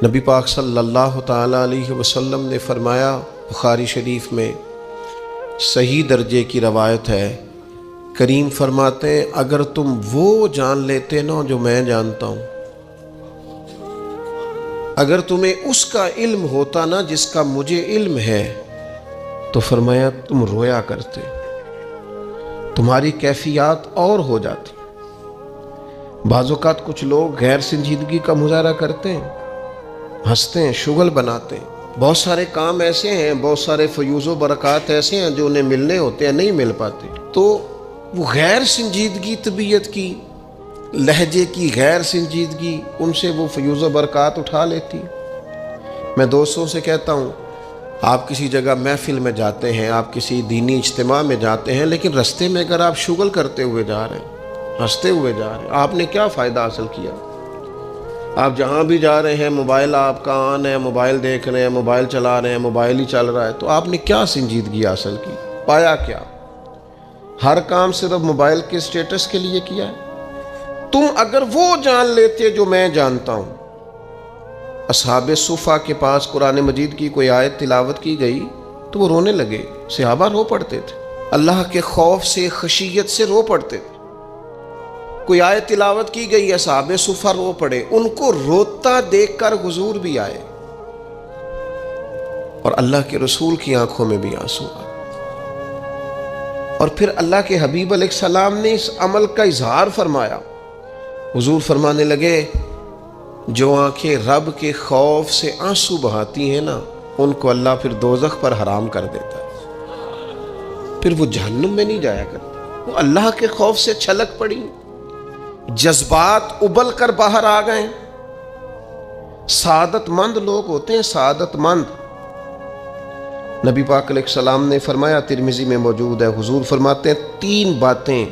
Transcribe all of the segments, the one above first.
نبی پاک صلی اللہ تعالیٰ علیہ وسلم نے فرمایا، بخاری شریف میں صحیح درجے کی روایت ہے، کریم فرماتے ہیں اگر تم وہ جان لیتے نا جو میں جانتا ہوں، اگر تمہیں اس کا علم ہوتا نا جس کا مجھے علم ہے، تو فرمایا تم رویا کرتے، تمہاری کیفیات اور ہو جاتی۔ بعض اوقات کچھ لوگ غیر سنجیدگی کا مظاہرہ کرتے ہیں، ہنستے ہیں، شغل بناتے ہیں، بہت سارے کام ایسے ہیں، بہت سارے فیوز و برکات ایسے ہیں جو انہیں ملنے ہوتے ہیں، نہیں مل پاتے، تو وہ غیر سنجیدگی طبیعت کی، لہجے کی غیر سنجیدگی، ان سے وہ فیوز و برکات اٹھا لیتی۔ میں دوستوں سے کہتا ہوں، آپ کسی جگہ محفل میں جاتے ہیں، آپ کسی دینی اجتماع میں جاتے ہیں، لیکن رستے میں اگر آپ شغل کرتے ہوئے جا رہے ہیں، ہنستے ہوئے جا رہے ہیں، آپ نے کیا فائدہ حاصل کیا؟ آپ جہاں بھی جا رہے ہیں، موبائل آپ کا آن ہے، موبائل دیکھ رہے ہیں، موبائل چلا رہے ہیں، موبائل ہی چل رہا ہے، تو آپ نے کیا سنجیدگی حاصل کی؟ پایا کیا؟ ہر کام صرف موبائل کے سٹیٹس کے لیے کیا ہے؟ تم اگر وہ جان لیتے جو میں جانتا ہوں۔ اصحاب صفا کے پاس قرآن مجید کی کوئی آیت تلاوت کی گئی تو وہ رونے لگے، صحابہ رو پڑتے تھے، اللہ کے خوف سے، خشیت سے رو پڑتے تھے۔ کوئی آیت تلاوت کی گئی، اصحاب صفا رو پڑے، ان کو روتا دیکھ کر حضور بھی آئے اور اللہ کے رسول کی آنکھوں میں بھی آنسو آئے، اور پھر اللہ کے حبیب علیہ السلام نے اس عمل کا اظہار فرمایا۔ حضور فرمانے لگے، جو آنکھیں رب کے خوف سے آنسو بہاتی ہیں نا، ان کو اللہ پھر دوزخ پر حرام کر دیتا ہے، پھر وہ جہنم میں نہیں جایا کرتا، وہ اللہ کے خوف سے چھلک پڑی، جذبات ابل کر باہر آ گئے۔ سعادت مند لوگ ہوتے ہیں، سعادت مند۔ نبی پاک علیہ السلام نے فرمایا، ترمذی میں موجود ہے، حضور فرماتے ہیں 3 باتیں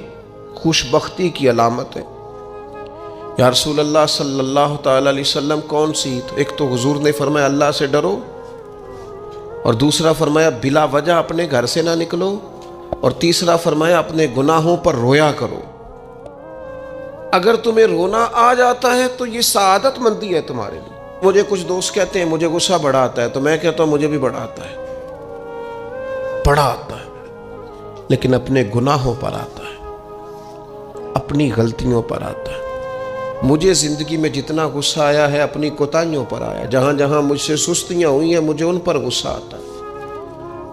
خوش بختی کی علامت ہیں۔ یا رسول اللہ صلی اللہ تعالی علیہ وسلم کون سی؟ تو ایک تو حضور نے فرمایا اللہ سے ڈرو، اور دوسرا فرمایا بلا وجہ اپنے گھر سے نہ نکلو، اور تیسرا فرمایا اپنے گناہوں پر رویا کرو۔ اگر تمہیں رونا آ جاتا ہے تو یہ سعادت مندی ہے تمہارے لیے۔ مجھے کچھ دوست کہتے ہیں مجھے غصہ بڑا آتا ہے، تو میں کہتا ہوں مجھے بھی بڑا آتا ہے، بڑا آتا ہے، لیکن اپنے گناہوں پر آتا ہے، اپنی غلطیوں پر آتا ہے۔ مجھے زندگی میں جتنا غصہ آیا ہے اپنی کوتاہیوں پر آیا، جہاں جہاں مجھ سے سستیاں ہوئی ہیں مجھے ان پر غصہ آتا ہے،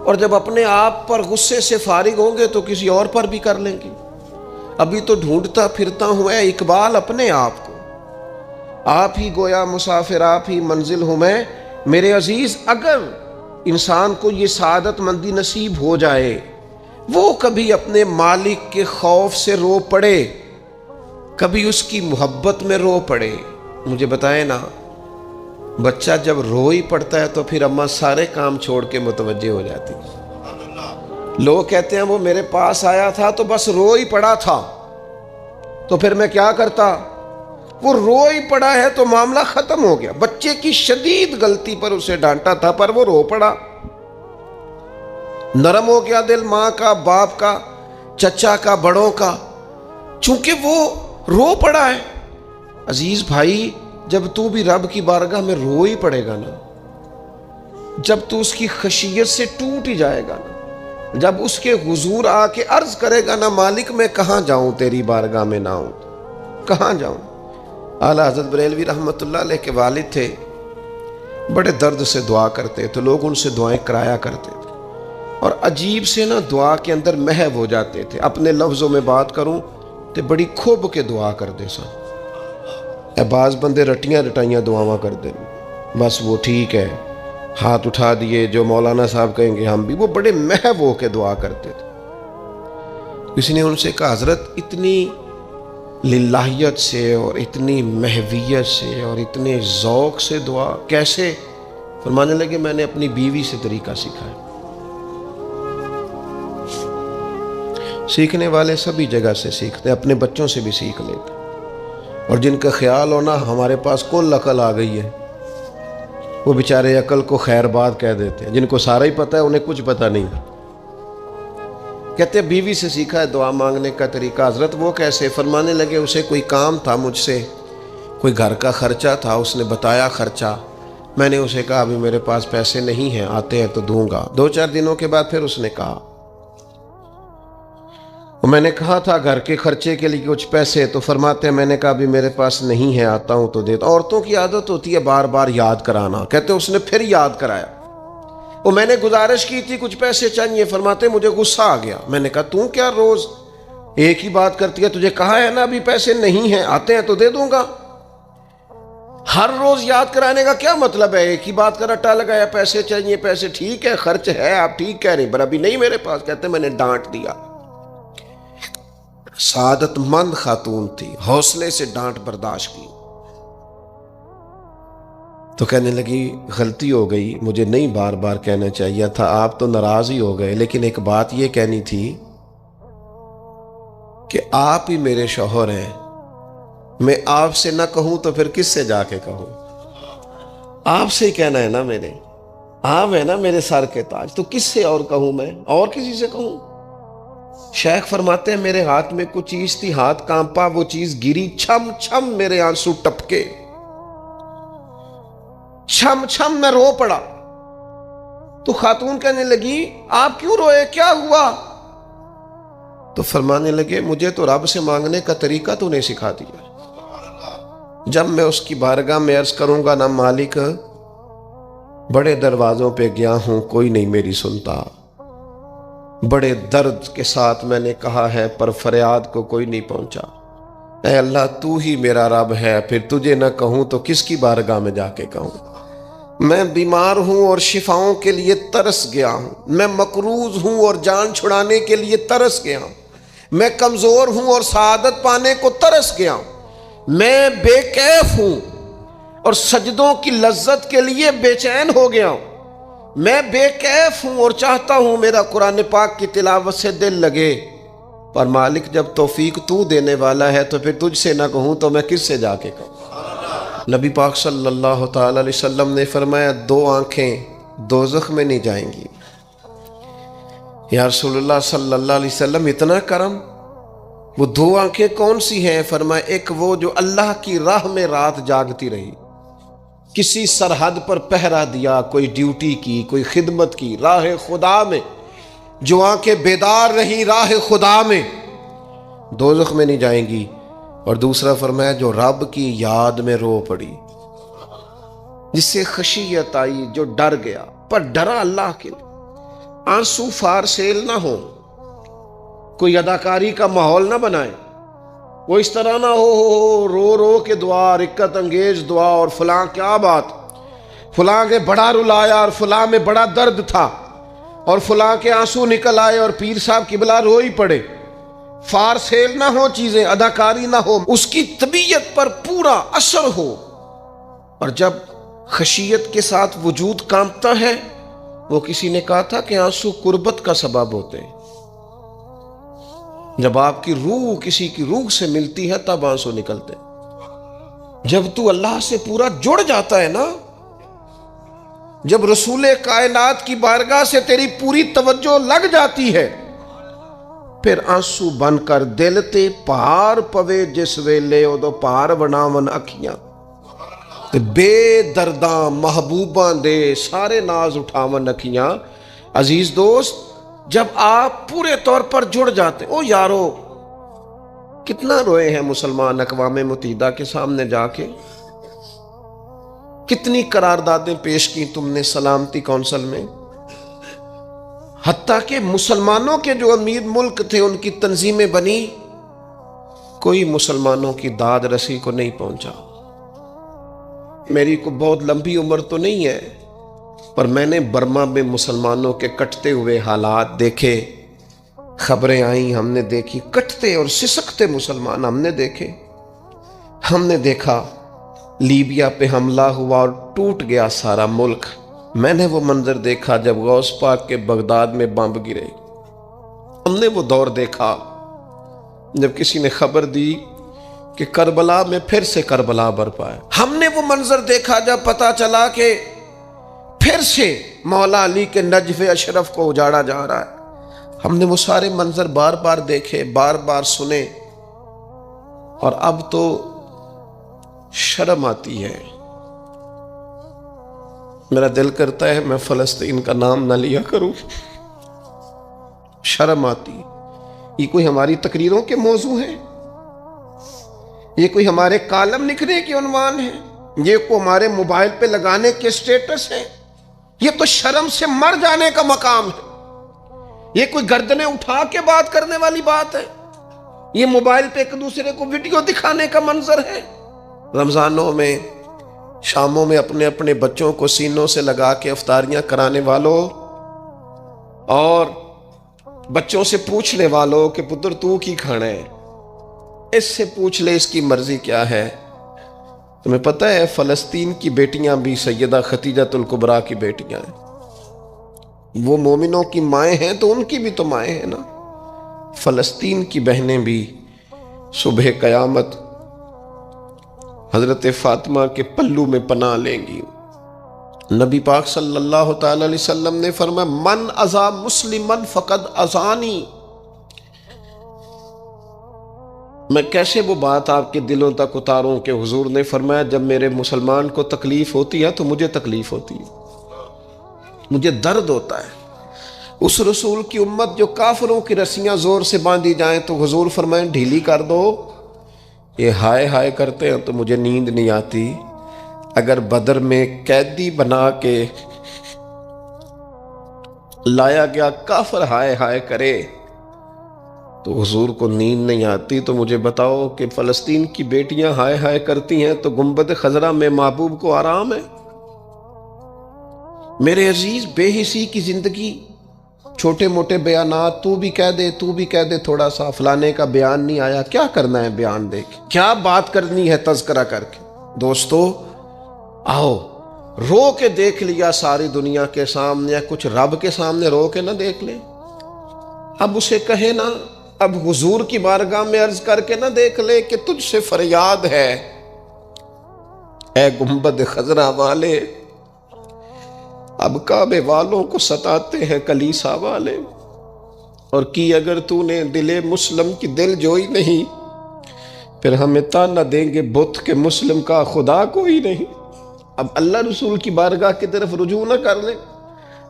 اور جب اپنے آپ پر غصے سے فارغ ہوں گے تو کسی اور پر بھی کر لیں گے۔ ابھی تو ڈھونڈتا پھرتا ہوں اے اقبال اپنے آپ کو، آپ ہی گویا مسافر، آپ ہی منزل ہوں میں۔ میرے عزیز، اگر انسان کو یہ سعادت مندی نصیب ہو جائے، وہ کبھی اپنے مالک کے خوف سے رو پڑے، کبھی اس کی محبت میں رو پڑے۔ مجھے بتائیں نا، بچہ جب رو ہی پڑتا ہے تو پھر اماں سارے کام چھوڑ کے متوجہ ہو جاتی۔ لوگ کہتے ہیں وہ میرے پاس آیا تھا تو بس رو ہی پڑا تھا، تو پھر میں کیا کرتا؟ وہ رو ہی پڑا ہے تو معاملہ ختم ہو گیا۔ بچے کی شدید غلطی پر اسے ڈانٹا تھا، پر وہ رو پڑا، نرم ہو گیا دل ماں کا، باپ کا، چچا کا، بڑوں کا، چونکہ وہ رو پڑا ہے۔ عزیز بھائی، جب تو بھی رب کی بارگاہ میں رو ہی پڑے گا نا، جب تو اس کی خشیت سے ٹوٹ ہی جائے گا نا، جب اس کے حضور آ کے عرض کرے گا نا، مالک میں کہاں جاؤں تیری بارگاہ میں نہ ہوں، کہاں جاؤں؟ اعلیٰ حضرت بریلوی رحمۃ اللہ علیہ کے والد تھے، بڑے درد سے دعا کرتے تو لوگ ان سے دعائیں کرایا کرتے تھے، اور عجیب سے نا دعا کے اندر محو ہو جاتے تھے۔ اپنے لفظوں میں بات کروں تو بڑی کھوب کے دعا کر دے سن، اے بعض بندے رٹیاں رٹائیاں دعاواں کر دیں، بس وہ ٹھیک ہے، ہاتھ اٹھا دیے، جو مولانا صاحب کہیں گے ہم بھی، وہ بڑے محو ہو کے دعا کرتے تھے۔ کسی نے ان سے کہا حضرت اتنی للہیت سے اور اتنی محویت سے اور اتنے ذوق سے دعا کیسے؟ فرمانے لگے میں نے اپنی بیوی سے طریقہ سیکھا ہے۔ سیکھنے والے سبھی جگہ سے سیکھتے، اپنے بچوں سے بھی سیکھ لیتے، اور جن کا خیال ہونا ہمارے پاس کل عقل آ گئی ہے، وہ بیچارے عقل کو خیر بات کہہ دیتے ہیں، جن کو سارا ہی پتہ ہے انہیں کچھ پتہ نہیں۔ کہتے بیوی سے سیکھا ہے دعا مانگنے کا طریقہ۔ حضرت وہ کیسے؟ فرمانے لگے اسے کوئی کام تھا مجھ سے، کوئی گھر کا خرچہ تھا، اس نے بتایا خرچہ، میں نے اسے کہا ابھی میرے پاس پیسے نہیں ہیں، آتے ہیں تو دوں گا۔ 2-4 دنوں کے بعد پھر اس نے کہا، میں نے کہا تھا گھر کے خرچے کے لیے کچھ پیسے، تو فرماتے ہیں میں نے کہا ابھی میرے پاس نہیں ہے، آتا ہوں تو دیتا۔ عورتوں کی عادت ہوتی ہے بار بار یاد کرانا، کہتے اس نے پھر یاد کرایا، وہ میں نے گزارش کی تھی کچھ پیسے چاہیے، فرماتے مجھے غصہ آ گیا۔ میں نے کہا تو کیا روز ایک ہی بات کرتی ہے، تجھے کہا ہے نا ابھی پیسے نہیں ہیں، آتے ہیں تو دے دوں گا۔ ہر روز یاد کرانے کا کیا مطلب ہے؟ ایک ہی بات کا رٹا لگایا، پیسے چاہیے پیسے، ٹھیک ہے خرچ ہے آپ ٹھیک کہہ رہے ہیں پر ابھی نہیں میرے پاس۔ کہتے میں نے ڈانٹ دیا۔ سعادت مند خاتون تھی، حوصلے سے ڈانٹ برداشت کی۔ تو کہنے لگی غلطی ہو گئی، مجھے نہیں بار بار کہنا چاہیے تھا، آپ تو ناراض ہی ہو گئے، لیکن ایک بات یہ کہنی تھی کہ آپ ہی میرے شوہر ہیں، میں آپ سے نہ کہوں تو پھر کس سے جا کے کہوں؟ آپ سے ہی کہنا ہے نا، میرے آپ ہے نا میرے سر کے تاج، تو کس سے اور کہوں؟ میں اور کسی سے کہوں؟ شیخ فرماتے ہیں میرے ہاتھ میں کچھ چیز تھی، ہاتھ کانپا، وہ چیز گری، چھم چھم میرے آنسو ٹپکے، چھم چھم میں رو پڑا۔ تو خاتون کہنے لگی آپ کیوں روئے، کیا ہوا؟ تو فرمانے لگے مجھے تو رب سے مانگنے کا طریقہ تو نہیں سکھا دیا، جب میں اس کی بارگاہ میں عرض کروں گا نا مالک بڑے دروازوں پہ گیا ہوں کوئی نہیں میری سنتا، بڑے درد کے ساتھ میں نے کہا ہے پر فریاد کو کوئی نہیں پہنچا، اے اللہ تو ہی میرا رب ہے، پھر تجھے نہ کہوں تو کس کی بارگاہ میں جا کے کہوں؟ میں بیمار ہوں اور شفاؤں کے لیے ترس گیا ہوں، میں مقروض ہوں اور جان چھڑانے کے لیے ترس گیا ہوں، میں کمزور ہوں اور سعادت پانے کو ترس گیا ہوں، میں بے کیف ہوں اور سجدوں کی لذت کے لیے بے چین ہو گیا ہوں، میں بے کیف ہوں اور چاہتا ہوں میرا قرآن پاک کی تلاوت سے دل لگے، پر مالک جب توفیق تو دینے والا ہے تو پھر تجھ سے نہ کہوں تو میں کس سے جا کے کہوں؟ نبی پاک صلی اللہ تعالی علیہ وسلم نے فرمایا 2 آنکھیں دوزخ میں نہیں جائیں گی۔ یا رسول اللہ صلی اللہ علیہ وسلم اتنا کرم، وہ 2 آنکھیں کون سی ہیں؟ فرمایا ایک وہ جو اللہ کی راہ میں رات جاگتی رہی، کسی سرحد پر پہرا دیا، کوئی ڈیوٹی کی، کوئی خدمت کی راہ خدا میں، جو آنکھیں بیدار رہی راہ خدا میں دوزخ میں نہیں جائیں گی۔ اور دوسرا فرمایا جو رب کی یاد میں رو پڑی، جس سے خشیت آئی، جو ڈر گیا پر ڈرا اللہ کے لیے، آنسو فارسیل نہ ہو، کوئی اداکاری کا ماحول نہ بنائے، وہ اس طرح نہ ہو رو رو کے دعا، رکت انگیز دعا، اور فلاں کیا بات، فلاں کے بڑا رلایا اور فلاں میں بڑا درد تھا اور فلاں کے آنسو نکل آئے اور پیر صاحب قبلہ رو ہی پڑے۔ فارسیل نہ ہو چیزیں، اداکاری نہ ہو، اس کی طبیعت پر پورا اثر ہو۔ اور جب خشیت کے ساتھ وجود کانپتا ہے، وہ کسی نے کہا تھا کہ آنسو قربت کا سبب ہوتے ہیں، جب آپ کی روح کسی کی روح سے ملتی ہے تب آنسو نکلتے ہیں۔ جب تو اللہ سے پورا جڑ جاتا ہے نا، جب رسول کائنات کی بارگاہ سے تیری پوری توجہ لگ جاتی ہے، پھر آنسو بن کر دل تے پار پوے جس ویلے ادو پار بناون اکھیاں، تے بے درداں محبوباں دے سارے ناز اٹھاون اکھیاں۔ عزیز دوست، جب آپ پورے طور پر جڑ جاتے، او یارو کتنا روئے ہیں مسلمان اقوام متحدہ کے سامنے جا کے، کتنی قراردادیں پیش کی تم نے سلامتی کونسل میں، حتیٰ کہ مسلمانوں کے جو امیر ملک تھے ان کی تنظیمیں بنی، کوئی مسلمانوں کی داد رسی کو نہیں پہنچا۔ میری کو بہت لمبی عمر تو نہیں ہے، پر میں نے برما میں مسلمانوں کے کٹتے ہوئے حالات دیکھے، خبریں آئیں، ہم نے دیکھی، کٹتے اور سسکتے مسلمان ہم نے دیکھے۔ ہم نے دیکھا لیبیا پہ حملہ ہوا اور ٹوٹ گیا سارا ملک۔ میں نے وہ منظر دیکھا جب غوث پاک کے بغداد میں بمب گرے۔ ہم نے وہ دور دیکھا جب کسی نے خبر دی کہ کربلا میں پھر سے کربلا برپا ہے۔ ہم نے وہ منظر دیکھا جب پتا چلا کہ پھر سے مولا علی کے نجف اشرف کو اجاڑا جا رہا ہے۔ ہم نے وہ سارے منظر بار بار دیکھے، بار بار سنے، اور اب تو شرم آتی ہے میرا دل کرتا ہے میں فلسطین کا نام نہ لیا کروں، شرم آتی۔ یہ کوئی ہماری تقریروں کے موضوع ہیں؟ یہ کوئی ہمارے کالم لکھنے کے عنوان ہیں؟ یہ کوئی ہمارے موبائل پہ لگانے کے سٹیٹس ہیں؟ یہ تو شرم سے مر جانے کا مقام ہے۔ یہ کوئی گردنیں اٹھا کے بات کرنے والی بات ہے؟ یہ موبائل پہ ایک دوسرے کو ویڈیو دکھانے کا منظر ہے؟ رمضانوں میں شاموں میں اپنے اپنے بچوں کو سینوں سے لگا کے افطاریاں کرانے والوں اور بچوں سے پوچھنے والوں کہ پتر تو کی کھانا ہے، اس سے پوچھ لے اس کی مرضی کیا ہے۔ تمہیں پتہ ہے فلسطین کی بیٹیاں بھی سیدہ خدیجہ الکبریٰ کی بیٹیاں ہیں، وہ مومنوں کی مائیں ہیں تو ان کی بھی تو مائیں ہیں نا۔ فلسطین کی بہنیں بھی صبح قیامت حضرت فاطمہ کے پلو میں پناہ لیں گی۔ نبی پاک صلی اللہ تعالی علیہ وسلم نے فرمایا من اذا مسلمن فقد اذانی۔ میں کیسے وہ بات آپ کے دلوں تک اتاروں کہ حضور نے فرمایا جب میرے مسلمان کو تکلیف ہوتی ہے تو مجھے تکلیف ہوتی ہے، مجھے درد ہوتا ہے۔ اس رسول کی امت جو کافروں کی رسیاں زور سے باندھی جائیں تو حضور فرمائیں ڈھیلی کر دو، یہ ہائے ہائے کرتے ہیں تو مجھے نیند نہیں آتی۔ اگر بدر میں قیدی بنا کے لایا گیا کافر ہائے ہائے کرے تو حضور کو نیند نہیں آتی، تو مجھے بتاؤ کہ فلسطین کی بیٹیاں ہائے ہائے کرتی ہیں تو گنبد خضرا میں محبوب کو آرام ہے؟ میرے عزیز، بے حسی کی زندگی، چھوٹے موٹے بیانات، تو بھی کہہ دے تھوڑا سا فلانے کا بیان نہیں آیا، کیا کرنا ہے بیان دے کے، کیا بات کرنی ہے تذکرہ کر کے؟ دوستو آؤ رو کے دیکھ لیا ساری دنیا کے سامنے، کچھ رب کے سامنے رو کے نہ دیکھ لے؟ اب اسے کہے نا، اب حضور کی بارگاہ میں عرض کر کے نہ دیکھ لے کہ تجھ سے فریاد ہے اے گنبد خضرا والے، اب کعبے والوں کو ستاتے ہیں کلیسا والے، اور کی اگر تو نے دل مسلم کی دل جوئی نہیں، پھر ہمیں تانا دیں گے بت کہ مسلم کا خدا کوئی نہیں۔ اب اللہ رسول کی بارگاہ کی طرف رجوع نہ کر لیں،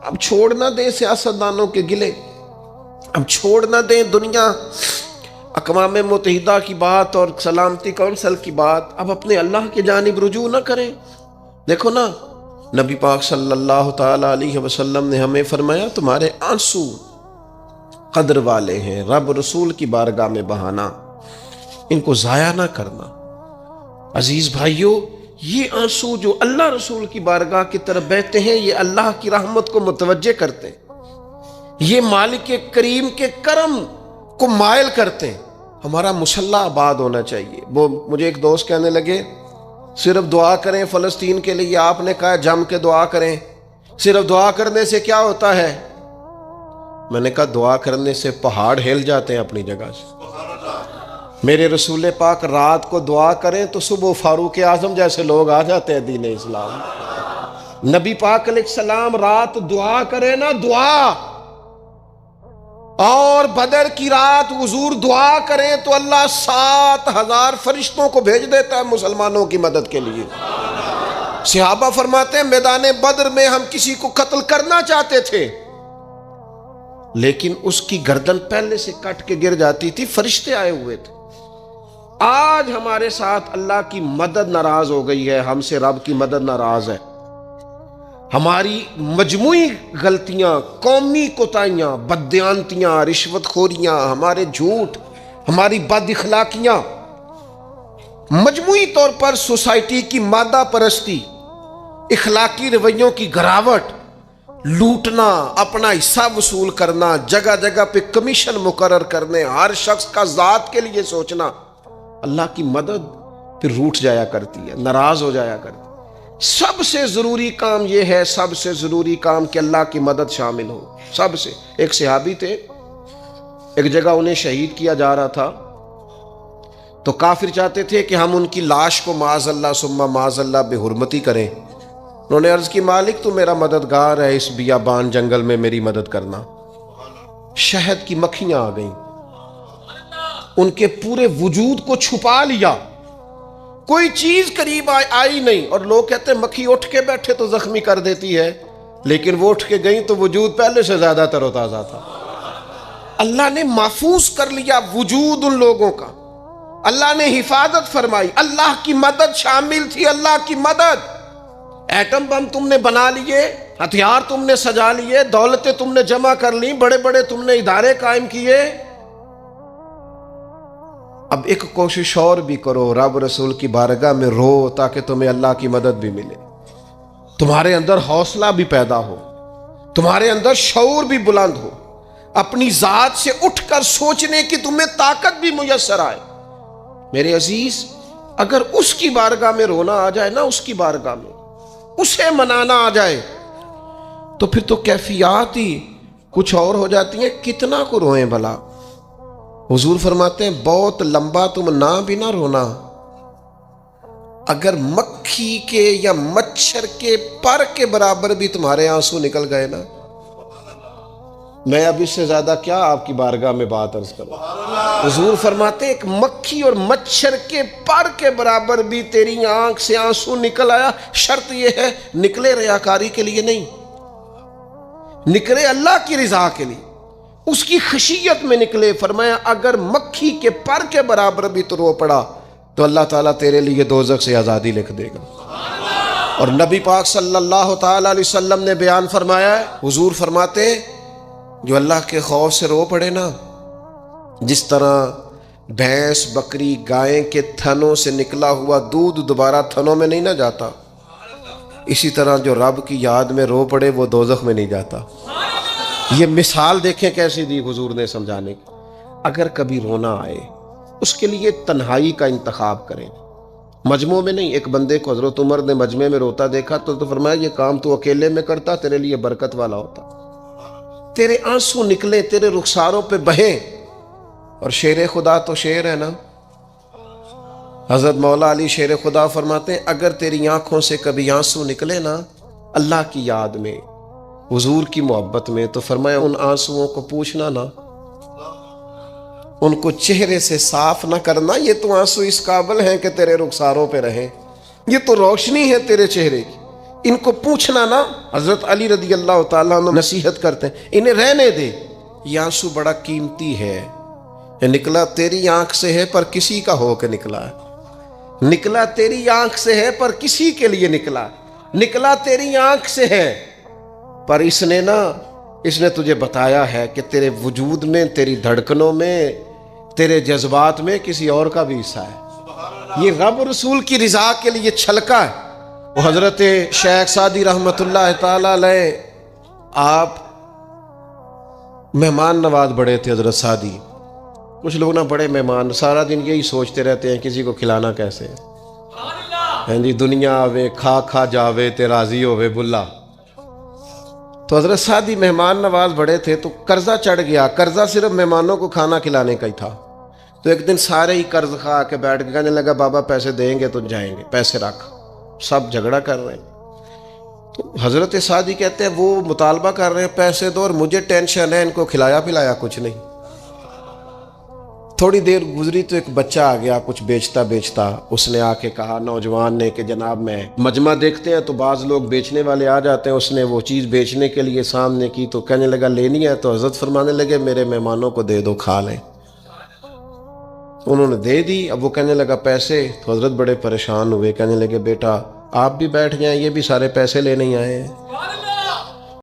اب چھوڑ نہ دیں سیاستدانوں کے گلے، اب چھوڑ نہ دیں دنیا اقوام متحدہ کی بات اور سلامتی کونسل کی بات، اب اپنے اللہ کی جانب رجوع نہ کریں۔ دیکھو نا، نبی پاک صلی اللہ تعالی علیہ وسلم نے ہمیں فرمایا تمہارے آنسو قدر والے ہیں، رب رسول کی بارگاہ میں بہانا، ان کو ضائع نہ کرنا۔ عزیز بھائیو، یہ آنسو جو اللہ رسول کی بارگاہ کی طرف بہتے ہیں یہ اللہ کی رحمت کو متوجہ کرتے ہیں، یہ مالک کریم کے کرم کو مائل کرتے ہیں۔ ہمارا مسلح آباد ہونا چاہیے۔ وہ مجھے ایک دوست کہنے لگے صرف دعا کریں فلسطین کے لیے، آپ نے کہا جم کے دعا کریں، صرف دعا کرنے سے کیا ہوتا ہے؟ میں نے کہا دعا کرنے سے پہاڑ ہل جاتے ہیں اپنی جگہ سے۔ میرے رسول پاک رات کو دعا کریں تو صبح فاروق اعظم جیسے لوگ آ جاتے ہیں دین اسلام۔ نبی پاک علیہ السلام رات دعا کریں نا، دعا، اور بدر کی رات حضور دعا کریں تو اللہ 7,000 فرشتوں کو بھیج دیتا ہے مسلمانوں کی مدد کے لیے۔ صحابہ فرماتے ہیں میدان بدر میں ہم کسی کو قتل کرنا چاہتے تھے لیکن اس کی گردن پہلے سے کٹ کے گر جاتی تھی، فرشتے آئے ہوئے تھے۔ آج ہمارے ساتھ اللہ کی مدد ناراض ہو گئی ہے، ہم سے رب کی مدد ناراض ہے۔ ہماری مجموعی غلطیاں، قومی کوتاہیاں، بددیانتیاں، رشوت خوریاں، ہمارے جھوٹ، ہماری بد اخلاقیاں، مجموعی طور پر سوسائٹی کی مادہ پرستی، اخلاقی رویوں کی گراوٹ، لوٹنا، اپنا حصہ وصول کرنا، جگہ جگہ پہ کمیشن مقرر کرنے، ہر شخص کا ذات کے لیے سوچنا، اللہ کی مدد پھر روٹ جایا کرتی ہے، ناراض ہو جایا کرتی ہے۔ سب سے ضروری کام یہ ہے، سب سے ضروری کام کہ اللہ کی مدد شامل ہو۔ سب سے، ایک صحابی تھے، ایک جگہ انہیں شہید کیا جا رہا تھا تو کافر چاہتے تھے کہ ہم ان کی لاش کو معاذ اللہ ثم معاذ اللہ بے حرمتی کریں۔ انہوں نے عرض کی مالک تو میرا مددگار ہے، اس بیابان جنگل میں میری مدد کرنا۔ شہد کی مکھیاں آ گئیں، ان کے پورے وجود کو چھپا لیا، کوئی چیز قریب آئی نہیں. اور لوگ کہتے ہیں مکھی اٹھ کے بیٹھے تو زخمی کر دیتی ہے، لیکن وہ اٹھ کے گئیں تو وجود پہلے سے زیادہ تر و تازہ تھا. اللہ نے محفوظ کر لیا وجود ان لوگوں کا، اللہ نے حفاظت فرمائی، اللہ کی مدد شامل تھی، اللہ کی مدد. ایٹم بم تم نے بنا لیے، ہتھیار تم نے سجا لیے، دولتیں تم نے جمع کر لی، بڑے بڑے تم نے ادارے قائم کیے. اب ایک کوشش اور بھی کرو، رب رسول کی بارگاہ میں رو تاکہ تمہیں اللہ کی مدد بھی ملے، تمہارے اندر حوصلہ بھی پیدا ہو، تمہارے اندر شعور بھی بلند ہو، اپنی ذات سے اٹھ کر سوچنے کی تمہیں طاقت بھی میسر آئے. میرے عزیز، اگر اس کی بارگاہ میں رونا آ جائے نا، اس کی بارگاہ میں اسے منانا آ جائے، تو پھر تو کیفیات ہی کچھ اور ہو جاتی ہیں. کتنا کو روئیں بھلا؟ حضور فرماتے ہیں بہت لمبا تم نہ بھی نہ رونا، اگر مکھی کے یا مچھر کے پر کے برابر بھی تمہارے آنسو نکل گئے نا، میں اب اس سے زیادہ کیا آپ کی بارگاہ میں بات عرض کروں. حضور فرماتے ہیں ایک مکھی اور مچھر کے پر کے برابر بھی تیری آنکھ سے آنسو نکل آیا، شرط یہ ہے نکلے ریاکاری کے لیے نہیں، نکلے اللہ کی رضا کے لیے، اس کی خشیت میں نکلے. فرمایا اگر مکھی کے پر کے برابر بھی تو رو پڑا تو اللہ تعالیٰ تیرے لیے دوزخ سے آزادی لکھ دے گا. اور نبی پاک صلی اللہ تعالیٰ علیہ وسلم نے بیان فرمایا ہے، حضور فرماتے جو اللہ کے خوف سے رو پڑے نا، جس طرح بھینس بکری گائیں کے تھنوں سے نکلا ہوا دودھ دوبارہ تھنوں میں نہیں نہ جاتا، اسی طرح جو رب کی یاد میں رو پڑے وہ دوزخ میں نہیں جاتا. یہ مثال دیکھیں کیسی دی حضور نے سمجھانے کی. اگر کبھی رونا آئے اس کے لیے تنہائی کا انتخاب کریں، مجمع میں نہیں. ایک بندے کو حضرت عمر نے مجمع میں روتا دیکھا تو فرمایا یہ کام تو اکیلے میں کرتا، تیرے لیے برکت والا ہوتا، تیرے آنسو نکلے، تیرے رخساروں پہ بہیں. اور شیر خدا تو شیر ہے نا، حضرت مولا علی شیر خدا فرماتے ہیں اگر تیری آنکھوں سے کبھی آنسو نکلے نا اللہ کی یاد میں، حضور کی محبت میں، تو فرمایا ان آنسوؤں کو پوچھنا نا، ان کو چہرے سے صاف نہ کرنا. یہ تو آنسو اس قابل ہیں کہ تیرے رخساروں پہ رہیں، یہ تو روشنی ہے تیرے چہرے کی، ان کو پوچھنا نا. حضرت علی رضی اللہ تعالیٰ عنہ نصیحت کرتے ہیں انہیں رہنے دے، یہ آنسو بڑا قیمتی ہے، یہ نکلا تیری آنکھ سے ہے پر کسی کا ہو کے نکلا ہے، نکلا تیری آنکھ سے ہے پر کسی کے لیے نکلا، نکلا تیری آنکھ سے ہے پر اس نے تجھے بتایا ہے کہ تیرے وجود میں، تیری دھڑکنوں میں، تیرے جذبات میں کسی اور کا بھی حصہ ہے. یہ رب رسول کی رضا کے لیے چھلکا ہے. وہ حضرت شیخ سعدی رحمۃ اللہ تعالی علیہ آپ مہمان نواز بڑے تھے. حضرت سعدی کچھ لوگ نا بڑے مہمان، سارا دن یہی سوچتے رہتے ہیں کسی کو کھلانا کیسے ہے جی، دنیا آوے کھا کھا جاوے تے راضی ہووے بلا. تو حضرت سعدی مہمان نواز بڑے تھے تو قرضہ چڑھ گیا. قرضہ صرف مہمانوں کو کھانا کھلانے کا ہی تھا. تو ایک دن سارے ہی قرض کھا کے بیٹھ کے کہنے لگا بابا پیسے دیں گے تو جائیں گے، پیسے رکھ. سب جھگڑا کر رہے ہیں. تو حضرت سعدی کہتے ہیں وہ مطالبہ کر رہے ہیں پیسے دو اور مجھے ٹینشن ہے، ان کو کھلایا پلایا کچھ نہیں. تھوڑی دیر گزری تو ایک بچہ آ گیا کچھ بیچتا بیچتا. اس نے آ کے کہا نوجوان نے کہ جناب میں مجمع دیکھتے ہیں تو بعض لوگ بیچنے والے آ جاتے ہیں، اس نے وہ چیز بیچنے کے لیے سامنے کی تو کہنے لگا لینی ہے. تو حضرت فرمانے لگے میرے مہمانوں کو دے دو کھا لیں. انہوں نے دے دی. اب وہ کہنے لگا پیسے. تو حضرت بڑے پریشان ہوئے، کہنے لگے بیٹا آپ بھی بیٹھ جائیں، یہ بھی سارے پیسے لینے ہی آئے ہیں.